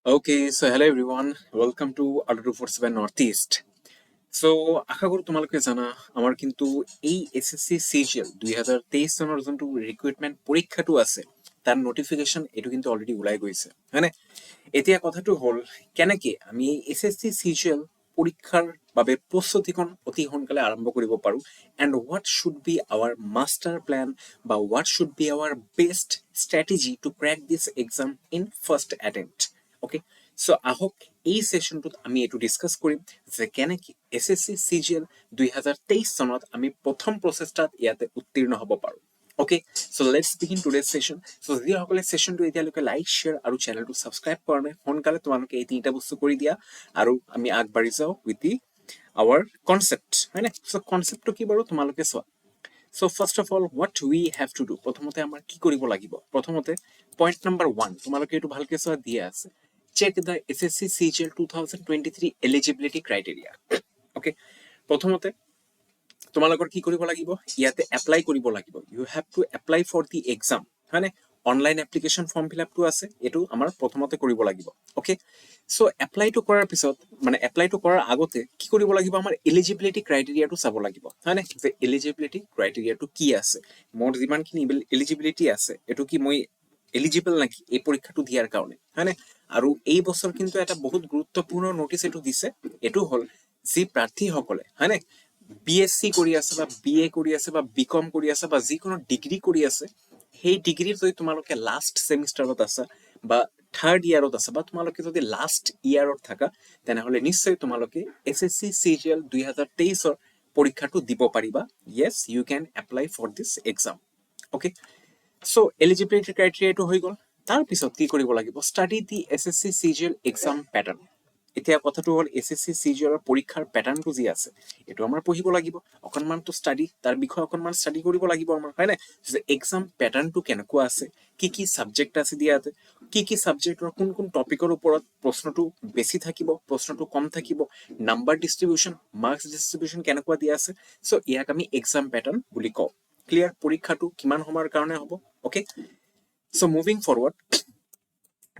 Okay, so hello everyone. Welcome to Auto 247 Northeast. So আশা কৰো তোমালোকে জানা আমাৰ কিন্তু এই এসএসসি সিজিএল 2023 চনৰ যোনটো ৰিক্ৰুটমেন্ট পৰীক্ষাটো আছে তাৰ নোটিফিকেশন এটো কিন্তু অলৰেডি ওলাই গৈছে হয়নে এতিয়া কথাটো হল কেনেকে আমি এসএসসি সিজিএল পৰীক্ষাৰ বাবে প্ৰস্তুতিখন অতি সোনকালে আৰম্ভ কৰিব পাৰো and what should be our master plan বা what should be our best strategy to crack this exam in first attempt. Okay, so আহক এই সেশনটোত আমি এটো ডিসকাস কৰিম যে কেনেকে এসএসসি সিজিএল 2023 চনত আমি প্ৰথম প্ৰচেষ্টাত ইয়াতে উত্তীৰ্ণ হ'ব পাৰো. Okay, so let's begin today's session. So যিসকলে সেশনটো এতিয়ালৈকে লাইক শেয়াৰ আৰু চেনেলটো সাবস্ক্ৰাইব কৰা নাই সোনকালে তোমালোকে এই তিনিটা বস্তু কৰি দিয়া আৰু আমি আগবাঢ়ি যাওঁ উইথ দি our concept হয়নে so conceptটো কি বাৰু তোমালোকে চোৱা. So first of all what we have to do প্ৰথমতে আমাৰ কি কৰিব লাগিব প্ৰথমতে point number 1 তোমালোকে এটো ভালকে চোৱা দিয়া আছে check the SSC CGL 2023 eligibility criteria. Okay, প্ৰথমতে তোমালোকৰ কি কৰিব লাগিব ইয়াতে এপ্লাই কৰিব লাগিব you have to apply for the exam হয়নে অনলাইন এপ্লিকেশন ফৰ্ম ফিলআপ টো আছে এটো আমাৰ প্ৰথমতে কৰিব লাগিব. ওকে, সো এপ্লাই টো কৰাৰ পিছত মানে এপ্লাই টো কৰাৰ আগতে কি কৰিব লাগিব আমাৰ এলিজিবিলিটি ক্ৰাইটেৰিয়া টো চাব লাগিব হয়নে যে এলিজিবিলিটি ক্ৰাইটেৰিয়া টো কি আছে মোৰ যিমানখিনি এলিজিবিলিটি আছে এটো কি মই এলিজিবল নাকি এই পৰীক্ষাটো দিয়াৰ কাৰণে হয়নে আৰু এই বছৰ কিন্তু এটা বহুত গুৰুত্বপূৰ্ণ নোটিছ এটো দিছে এটো হল যি প্ৰাৰ্থীসকলে হয়নে বিএসসি কৰি আছে বা বিএ কৰি আছে বা বিকম কৰি আছে বা যিকোনো ডিগ্ৰী কৰি আছে সেই ডিগ্ৰীৰ যদি তোমালোকে লাষ্ট সেমিষ্টাৰত আছে বা থাৰ্ড ইয়াৰত আছে বা তোমালোকে যদি লাষ্ট ইয়াৰত থাকা তেনেহলে নিশ্চয় তোমালোকে এসএসসি সিজিএল 2023 ৰ পৰীক্ষাটো দিব পাৰিবা. yes you can apply for this exam. okay, so eligibility criteria টো হৈ গল তাৰ পিছত কি কৰিব লাগিব study the SSC CGL exam pattern. এতিয়া কথাটো হল এসএসসি সিজিএল ৰ পৰীক্ষাৰ প্যাটাৰ্নটো যি আছে এটো আমাৰ পঢ়িব লাগিব অকনমান তো স্টাডি তাৰ বিষয় অকনমান স্টাডি কৰিব লাগিব আমাৰ হয় না যে এক্সাম প্যাটাৰ্নটো কেনেকুৱা আছে কি সাবজেক্ট আছে দিয়াতে কি সাবজেক্টৰ কোন কোন টপিকৰ ওপৰত প্ৰশ্নটো বেছি থাকিব প্ৰশ্নটো কম থাকিব নাম্বাৰ ডিস্ট্ৰিবিউশন মাৰ্কস ডিস্ট্ৰিবিউশন কেনেকুৱা দিয়া আছে সো ইয়াক আমি এক্সাম প্যাটাৰ্ন বুলি কওঁ. ক্লিয়াৰ পৰীক্ষাটো কিমান সময়ৰ কাৰণে হ'ব. ওকে, সো মুভিং ফৰৱাৰ্ড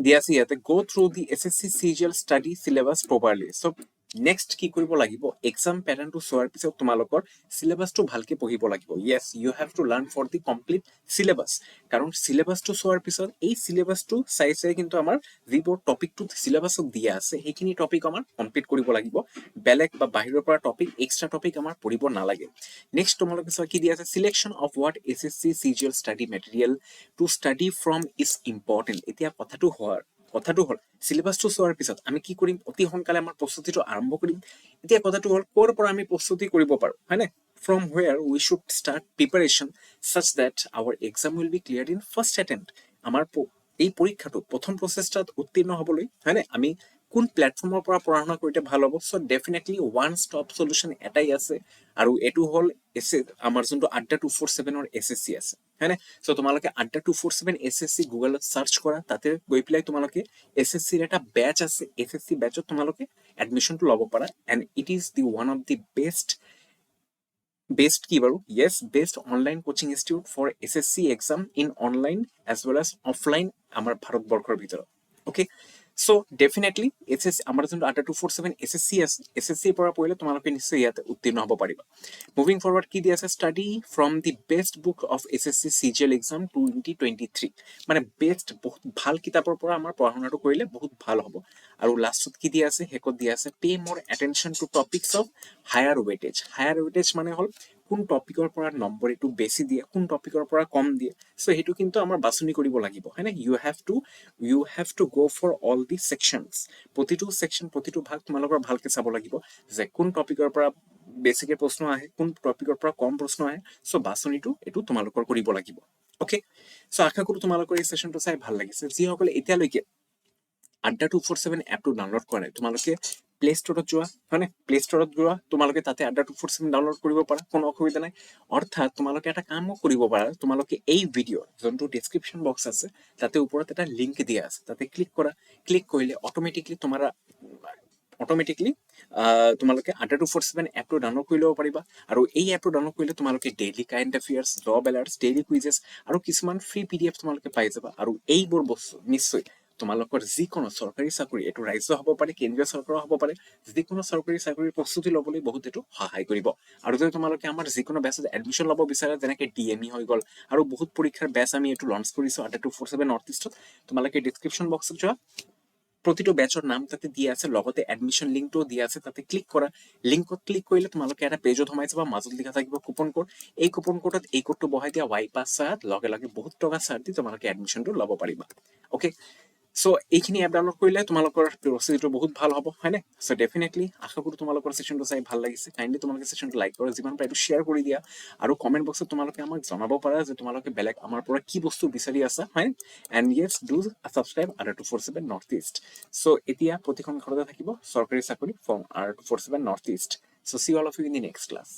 দিয়া আছে ইয়াতে go through the SSC CGL study syllabus properly. So next কি কৰিব লাগিব এক্সাম প্যাটাৰ্নটো চোৱাৰ পিছত তোমালোকৰ সিলেবাসটো ভালকে পঢ়িব লাগিব. yes you have to learn for the complete syllabus কাৰণ সিলেবাসটো চোৱাৰ পিছত এই সিলেবাসটো চাই কিন্তু আমাৰ যিবোৰ টপিকটো সিলেবাসত দিয়া আছে সেইখিনি টপিক আমাৰ কমপ্লিট কৰিব লাগিব বেলেগ বা বাহিৰৰ পৰা টপিক এক্সট্ৰা টপিক আমাৰ পঢ়িব নালাগে. নেক্সট তোমালোকে চোৱা কি দিয়া আছে selection of what SSC CGL study material to study from is important. এতিয়া কথাটো হল সিলেবাসটো চোৱাৰ পিছত আমি কি কৰিম অতি সোনকালে আমাৰ প্ৰস্তুতিটো আৰম্ভ কৰিম. এতিয়া কথাটো হল কোৰ পৰা আমি প্ৰস্তুতি কৰিব পাৰো হয়নে from where we should start preparation such that our exam will be cleared in first attempt. আমাৰ এই পৰীক্ষাটো প্ৰথম প্ৰচেষ্টাত উত্তীৰ্ণ হ'বলৈ হয়নে আমি কোন প্ল্যাটফৰ্মৰ পৰা পঢ়াশুনা কৰিলে ভাল হ'ব so definitely one stop solution এটাই আছে আৰু এটো হল আমাৰ যোনটো আড্ডা 247 ৰ এসএসসি আছে হয়নে সো তোমালোকে আড্ডা 247 এসএসসি গুগলত সাৰ্চ কৰা তাতে গৈ পেলাই তোমালোকে এসএসসি ৰ এটা ব্যাচ আছে এসএসসি ব্যাচত তোমালোকে এডমিশনটো ল'ব পাৰা and it is the one of the best কি বাৰু yes best online coaching institute for SSC exam in online as well as offline আমাৰ ভাৰতবৰ্ষৰ ভিতৰত. okay, so definitely SSC আমাৰ যোনটো আড্ডা 247 SSC আছে SSC ৰ পৰা পঢ়িলে তোমালোকে নিশ্চয় ইয়াতে উত্তীৰ্ণ হ'ব পাৰিবা. মুভিং ফৰৱাৰ্ড কি দিয়া আছে study from the best book of SSC CGL exam 2023 মানে বেষ্ট বহুত ভাল কিতাপৰ পৰা আমাৰ পঢ়াশুনাটো কৰিলে বহুত ভাল হ'ব. আৰু লাষ্টত কি দিয়া আছে হেকত দিয়া আছে pay more attention to topics of higher weightage মানে হল কোন টপিকৰ পৰা নম্বৰ এটো বেছি দিয়ে কোন টপিকৰ পৰা কম দিয়ে সো হেতু কিন্তু আমাৰ বাছনি কৰিব লাগিব হয়নে you have to go for all the sections প্ৰতিটো সেকশন প্ৰতিটো ভাগ তোমালোকৰ ভালকে চাব লাগিব যে কোন টপিকৰ পৰা বেছিকে প্ৰশ্ন আহে কোন টপিকৰ পৰা কম প্ৰশ্ন আহে সো বাছনিটো এটো তোমালোকৰ কৰিব লাগিব. ওকে, সো আশা কৰো তোমালোকৰ এই সেশনটো চাই ভাল লাগিছে যিসকলে এতিয়ালৈকে আড্ডা 247 এপটো ডাউনলোড কৰা নাই তোমালোকে প্লে ষ্টৰত যোৱা হয়নে প্লে ষ্টৰত যোৱা তোমালোকে তাতে আড্ডা 247 ডাউনলোড কৰিব পাৰা কোনো অসুবিধা নাই. অৰ্থাৎ তোমালোকে এটা কামো কৰিব পাৰা তোমালোকে এই ভিডিঅ যোনটো ডেসক্ৰিপশন বক্স আছে তাতে ওপৰত এটা লিংক দিয়া আছে তাতে ক্লিক কৰিলে অটোমেটিকলি তোমালোকে আড্ডা 247 এপটো ডাউনলোড কৰি ল'ব পাৰিবা আৰু এই এপটো ডাউনলোড কৰিলে তোমালোকে daily current এফেয়াৰ্স job এলাৰ্টস daily quizzes আৰু কিছুমান ফ্ৰী পিডিএফ তোমালোকে পাই যাবা আৰু এইবোৰ বস্তু নিশ্চয় তোমালোকৰ যিকোনো চৰকাৰী চাকৰি, এইটো ৰাজ্য হ'ব পাৰে, কেন্দ্ৰীয় চৰকাৰ হ'ব পাৰে, যিকোনো চৰকাৰী চাকৰিৰ প্ৰস্তুতি ল'বলৈ বহুত এইটো সহায় কৰিব। আৰু যদি তোমালোকে আমাৰ যিকোনো বেচত এডমিশ্যন ল'ব বিচাৰা, যেনেকৈ DME হৈ গ'ল, আৰু বহুত পৰীক্ষাৰ বেচ আমি এইটো লঞ্চ কৰিছোঁ ADDA-247 নৰ্থ ইষ্টত, তোমালোকে ডিছক্ৰিপশ্যন বক্সত যোৱা, প্ৰতিটো বেচৰ নাম তাতে দিয়া আছে, লগতে এডমিশ্যন লিংকটোও দিয়া আছে, তাতে ক্লিক কৰা। লিংকত ক্লিক কৰিলে তোমালোকে এটা পেজত সোমাই যাবা, মাজত লিখা থাকিব কুপন কোড। এই কুপন কোডত এই কোডটো বহাই দিয়া Y5 লগে লগে বহুত টকা ছাৰ দি তোমালোকে এডমিশ্যনটো ল'ব পাৰিবা। অ'কে, চ' এইখিনি এপ ডাউনলোড কৰিলে তোমালোকৰ প্ৰচিডিউৰটো বহুত ভাল হ'ব, হয়নে? চ' ডেফিনেটলি আশা কৰোঁ তোমালোকৰ ছেশ্যনটো চাই ভাল লাগিছে। কাইণ্ডলি তোমালোকে ছেশ্যনটো লাইক কৰা, যিমান পাৰে এইটো শ্বেয়াৰ কৰি দিয়া, আৰু কমেণ্ট বক্সত তোমালোকে আমাক জনাব পাৰা যে তোমালোকে বেলেগ আমাৰ পৰা কি বস্তু বিচাৰি আছা, হয়? And yes, do subscribe ADDA-247 North East. So' এতিয়া প্ৰতিখন ঘৰতে থাকিব চৰকাৰী চাকৰি from ADDA-247 North East. So' see all of you in the next class.